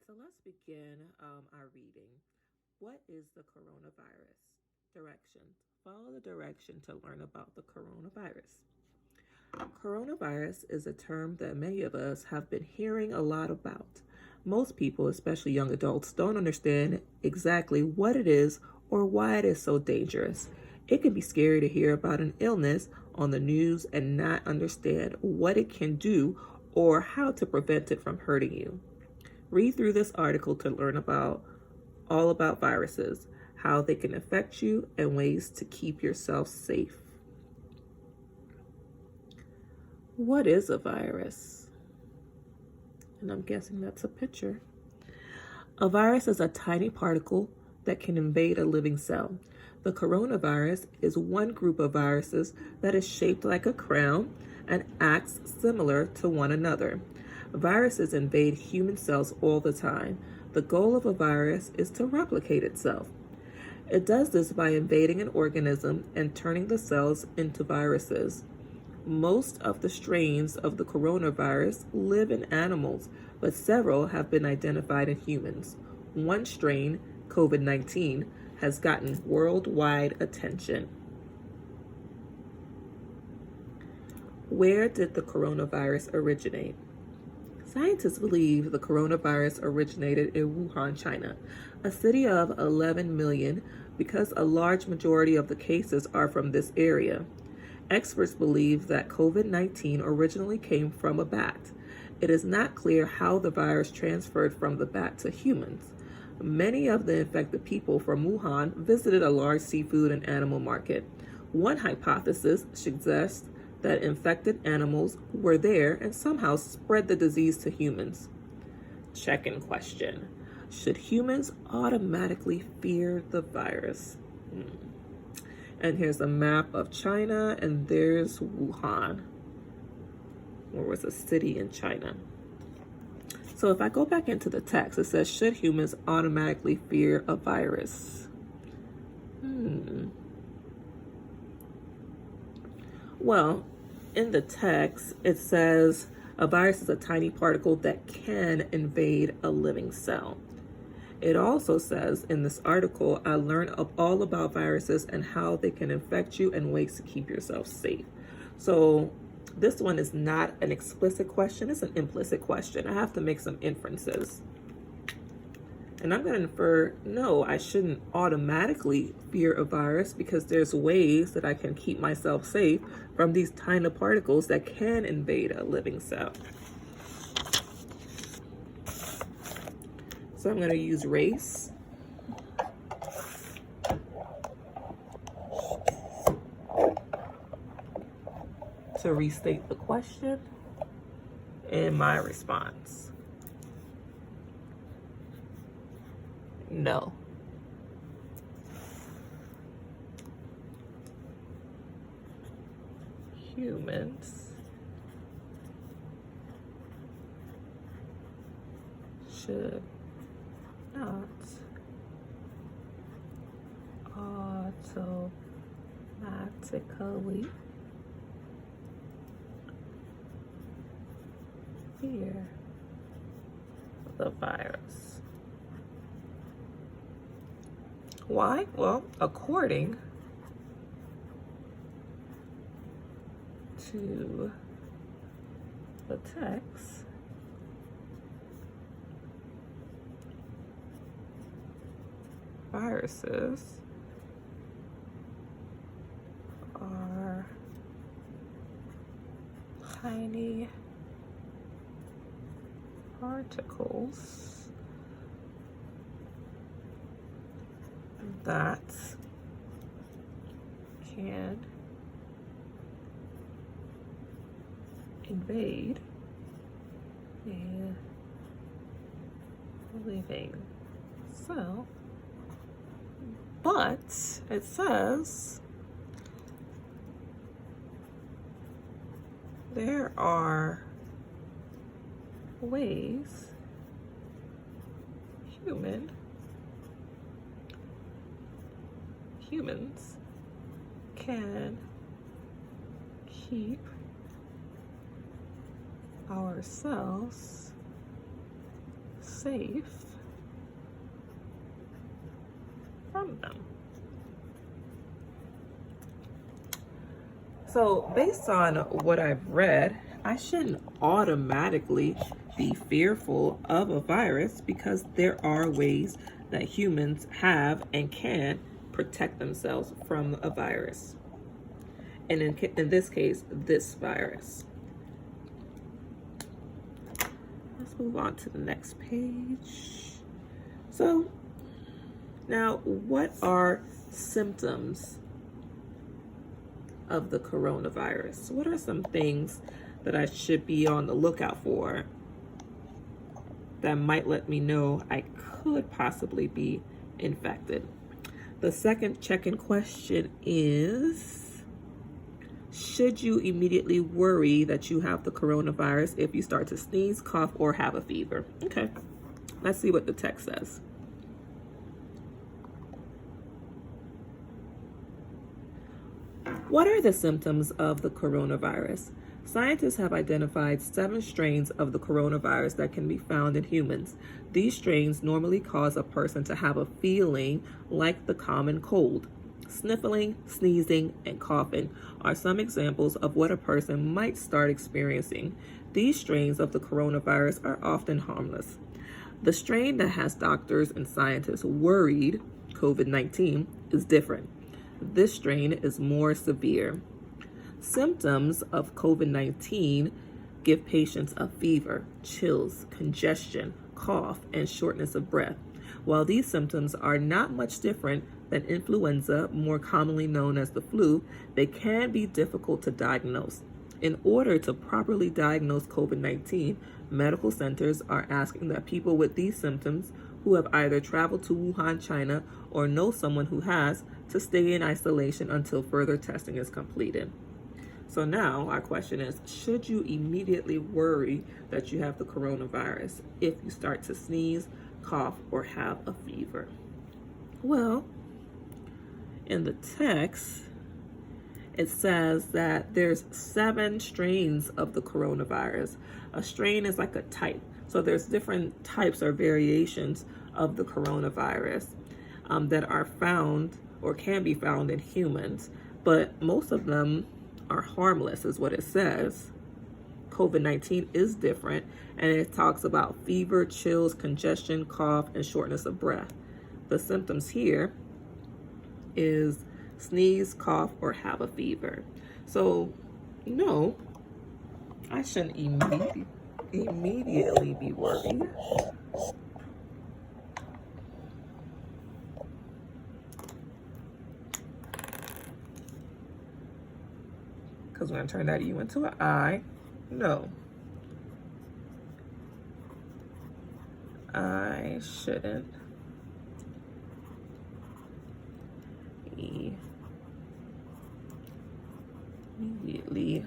So let's begin our reading. What is the coronavirus? Directions. Follow the direction to learn about the coronavirus. Coronavirus is a term that many of us have been hearing a lot about. Most people, especially young adults, don't understand exactly what it is or why it is so dangerous. It can be scary to hear about an illness on the news and not understand what it can do or how to prevent it from hurting you. Read through this article to learn all about viruses, how they can affect you, and ways to keep yourself safe. What is a virus? And I'm guessing that's a picture. A virus is a tiny particle that can invade a living cell. The coronavirus is one group of viruses that is shaped like a crown and acts similar to one another. Viruses invade human cells all the time. The goal of a virus is to replicate itself. It does this by invading an organism and turning the cells into viruses. Most of the strains of the coronavirus live in animals, but several have been identified in humans. One strain, Covid19, has gotten worldwide attention. Where did the coronavirus originate? Scientists believe the coronavirus originated in Wuhan, China, a city of 11 million, because a large majority of the cases are from this area. Experts believe that COVID-19 originally came from a bat. It is not clear how the virus transferred from the bat to humans. Many of the infected people from Wuhan visited a large seafood and animal market. One hypothesis suggests that infected animals were there and somehow spread the disease to humans. Check-in question. Should humans automatically fear the virus? And here's a map of China, and there's Wuhan, or was a city in China. So if I go back into the text, it says, should humans automatically fear a virus? Well, in the text, it says a virus is a tiny particle that can invade a living cell. It also says in this article, I learned all about viruses and how they can infect you and ways to keep yourself safe. So this one is not an explicit question, it's an implicit question. I have to make some inferences. And I'm going to infer, no, I shouldn't automatically fear a virus because there's ways that I can keep myself safe from these tiny particles that can invade a living cell. So I'm going to use race. To restate the question and my response. No. Humans should not automatically fear the virus. Why? Well, according to the text, viruses are tiny particles that can invade a living cell, but it says there are ways humans can keep ourselves safe from them. So based on what I've read, I shouldn't automatically be fearful of a virus because there are ways that humans have and can protect themselves from a virus. And in this case, this virus. Let's move on to the next page. So now, what are symptoms of the coronavirus? What are some things that I should be on the lookout for that might let me know I could possibly be infected? The second check-in question is, should you immediately worry that you have the coronavirus if you start to sneeze, cough, or have a fever? Okay, let's see what the text says. What are the symptoms of the coronavirus? Scientists have identified 7 strains of the coronavirus that can be found in humans. These strains normally cause a person to have a feeling like the common cold. Sniffling, sneezing, and coughing are some examples of what a person might start experiencing. These strains of the coronavirus are often harmless. The strain that has doctors and scientists worried, Covid-19, is different. This strain is more severe. Symptoms of COVID-19 give patients a fever, chills, congestion, cough, and shortness of breath. While these symptoms are not much different than influenza, more commonly known as the flu, they can be difficult to diagnose. In order to properly diagnose COVID-19, medical centers are asking that people with these symptoms who have either traveled to Wuhan, China, or know someone who has, to stay in isolation until further testing is completed. So now our question is, should you immediately worry that you have the coronavirus if you start to sneeze, cough, or have a fever? Well, in the text, it says that there's 7 strains of the coronavirus. A strain is like a type. So there's different types or variations of the coronavirus that are found or can be found in humans, but most of them are harmless, is what it says. COVID-19 is different, and it talks about fever, chills, congestion, cough, and shortness of breath. The symptoms here is sneeze, cough, or have a fever. So, no, I shouldn't immediately be worried. Because when I turn that U into an I, no. I shouldn't immediately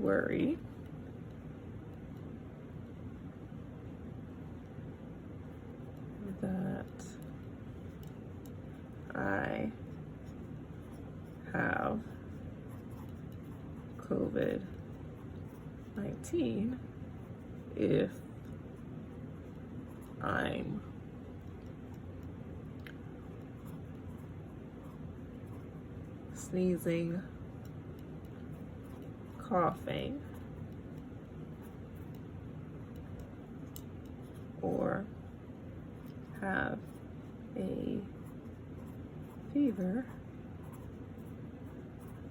worry that I have COVID-19 if I'm sneezing, coughing, or have a fever,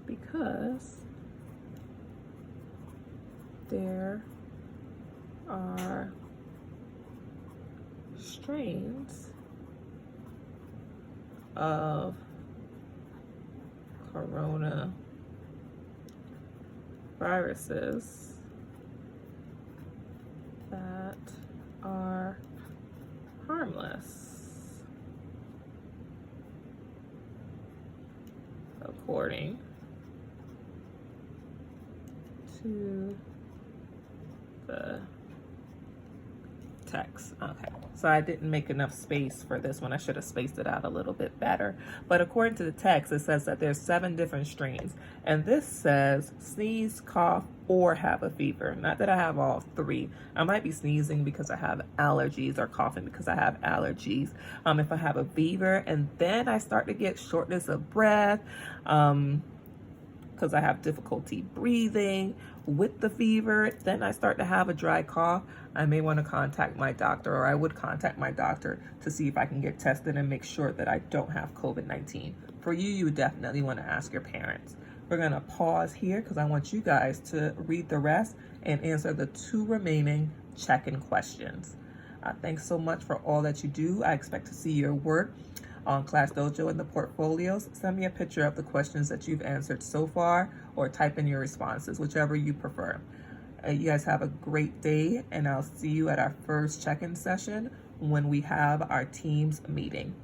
because there are strains of coronaviruses that are harmless, according to the text. Okay, so I didn't make enough space for this one. I should have spaced it out a little bit better. But according to the text, it says that there's 7 different strains. And this says sneeze, cough, or have a fever. Not that I have all 3. I might be sneezing because I have allergies or coughing because I have allergies. If I have a fever and then I start to get shortness of breath, because I have difficulty breathing with the fever, then I start to have a dry cough, I may want to contact my doctor, or I would contact my doctor to see if I can get tested and make sure that I don't have COVID-19. For you, you would definitely want to ask your parents. We're going to pause here because I want you guys to read the rest and answer the 2 remaining check-in questions. Thanks so much for all that you do. I expect to see your work on Class Dojo in the portfolios. Send me a picture of the questions that you've answered so far, or type in your responses, whichever you prefer. You guys have a great day, and I'll see you at our first check-in session when we have our team's meeting.